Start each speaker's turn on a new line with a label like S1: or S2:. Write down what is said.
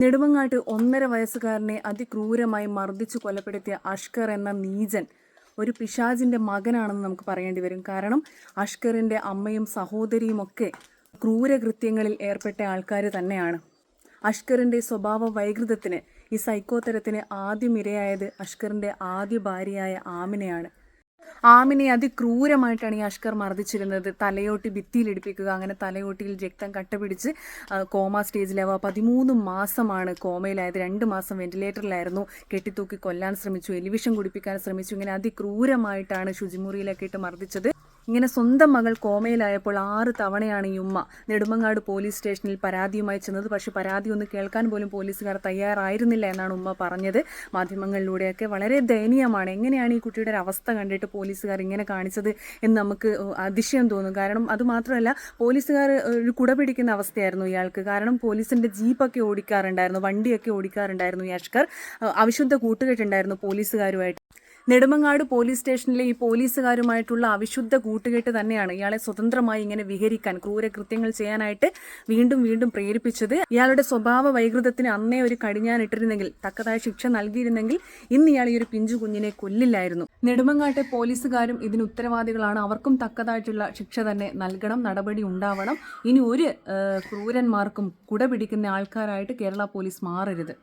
S1: നെടുമങ്ങാട്ട് 1.5 വയസ്സുകാരനെ അതിക്രൂരമായി മർദ്ദിച്ചു കൊലപ്പെടുത്തിയ അഷ്കർ എന്ന നീചൻ ഒരു പിശാചിൻ്റെ മകനാണെന്ന് നമുക്ക് പറയേണ്ടി വരും. കാരണം അഷ്കറിൻ്റെ അമ്മയും സഹോദരിയുമൊക്കെ ക്രൂരകൃത്യങ്ങളിൽ ഏർപ്പെട്ട ആൾക്കാർ തന്നെയാണ്. അഷ്കറിൻ്റെ സ്വഭാവ വൈകൃതത്തിന്, ഈ സൈക്കോത്തരത്തിന് ആദ്യം ഇരയായത് അഷ്കറിൻ്റെ ആദ്യ ഭാര്യയായ ആമിനയാണ്. ആമിനെ അതിക്രൂരമായിട്ടാണ് ഈ അഷ്കർ മർദ്ദിച്ചിരുന്നത്. തലയോട്ടി ഭിത്തിയിലിടിപ്പിക്കുക, അങ്ങനെ തലയോട്ടിയിൽ രക്തം കട്ടപിടിച്ച് കോമ സ്റ്റേജിലാവുക. 13 മാസമാണ് കോമയിലായത്. 2 മാസം വെന്റിലേറ്ററിലായിരുന്നു. കെട്ടിത്തൂക്കി കൊല്ലാൻ ശ്രമിച്ചു, എലിവിഷം കുടിപ്പിക്കാൻ ശ്രമിച്ചു. ഇങ്ങനെ അതിക്രൂരമായിട്ടാണ് ശുചിമുറിയിലൊക്കെ ഇട്ട് മർദ്ദിച്ചത്. ഇങ്ങനെ സ്വന്തം മകൾ കോമയിലായപ്പോൾ 6 തവണയാണ് ഈ ഉമ്മ നെടുമങ്ങാട് പോലീസ് സ്റ്റേഷനിൽ പരാതിയുമായി ചെന്നത്. പക്ഷേ പരാതി ഒന്ന് കേൾക്കാൻ പോലും പോലീസുകാർ തയ്യാറായിരുന്നില്ല എന്നാണ് ഉമ്മ പറഞ്ഞത്. മാധ്യമങ്ങളിലൂടെയൊക്കെ വളരെ ദയനീയമാണ്. എങ്ങനെയാണ് ഈ കുട്ടിയുടെ ഒരു അവസ്ഥ കണ്ടിട്ട് പോലീസുകാർ ഇങ്ങനെ കാണിച്ചത് എന്ന് നമുക്ക് അതിശയം തോന്നും. കാരണം അതുമാത്രമല്ല, പോലീസുകാർ ഒരു കുട പിടിക്കുന്ന അവസ്ഥയായിരുന്നു ഇയാൾക്ക്. കാരണം പോലീസിൻ്റെ ജീപ്പൊക്കെ ഓടിക്കാറുണ്ടായിരുന്നു, വണ്ടിയൊക്കെ ഓടിക്കാറുണ്ടായിരുന്നു ഈ അഷ്കർ. അവിശുദ്ധ കൂട്ടുകെട്ടുണ്ടായിരുന്നു പോലീസുകാരുമായിട്ട്. നെടുമങ്ങാട് പോലീസ് സ്റ്റേഷനിലെ ഈ പോലീസുകാരുമായിട്ടുള്ള അവിശുദ്ധ കൂട്ടുകെട്ട് തന്നെയാണ് ഇയാളെ സ്വതന്ത്രമായി ഇങ്ങനെ വിഹരിക്കാൻ, ക്രൂരകൃത്യങ്ങൾ ചെയ്യാനായിട്ട് വീണ്ടും വീണ്ടും പ്രേരിപ്പിച്ചത്. ഇയാളുടെ സ്വഭാവ വൈകൃതത്തിന് അന്നേ ഒരു കടിഞ്ഞാനിട്ടിരുന്നെങ്കിൽ, തക്കതായ ശിക്ഷ നൽകിയിരുന്നെങ്കിൽ ഇന്ന് ഇയാൾ ഈ ഒരു പിഞ്ചു കുഞ്ഞിനെ കൊല്ലില്ലായിരുന്നു. നെടുമങ്ങാട്ടെ പോലീസുകാരും ഇതിന് ഉത്തരവാദികളാണ്. അവർക്കും തക്കതായിട്ടുള്ള ശിക്ഷ തന്നെ നൽകണം, നടപടി ഉണ്ടാവണം. ഇനി ഒരു ക്രൂരന്മാർക്കും കുട പിടിക്കുന്ന ആൾക്കാരായിട്ട് കേരള പോലീസ് മാറരുത്.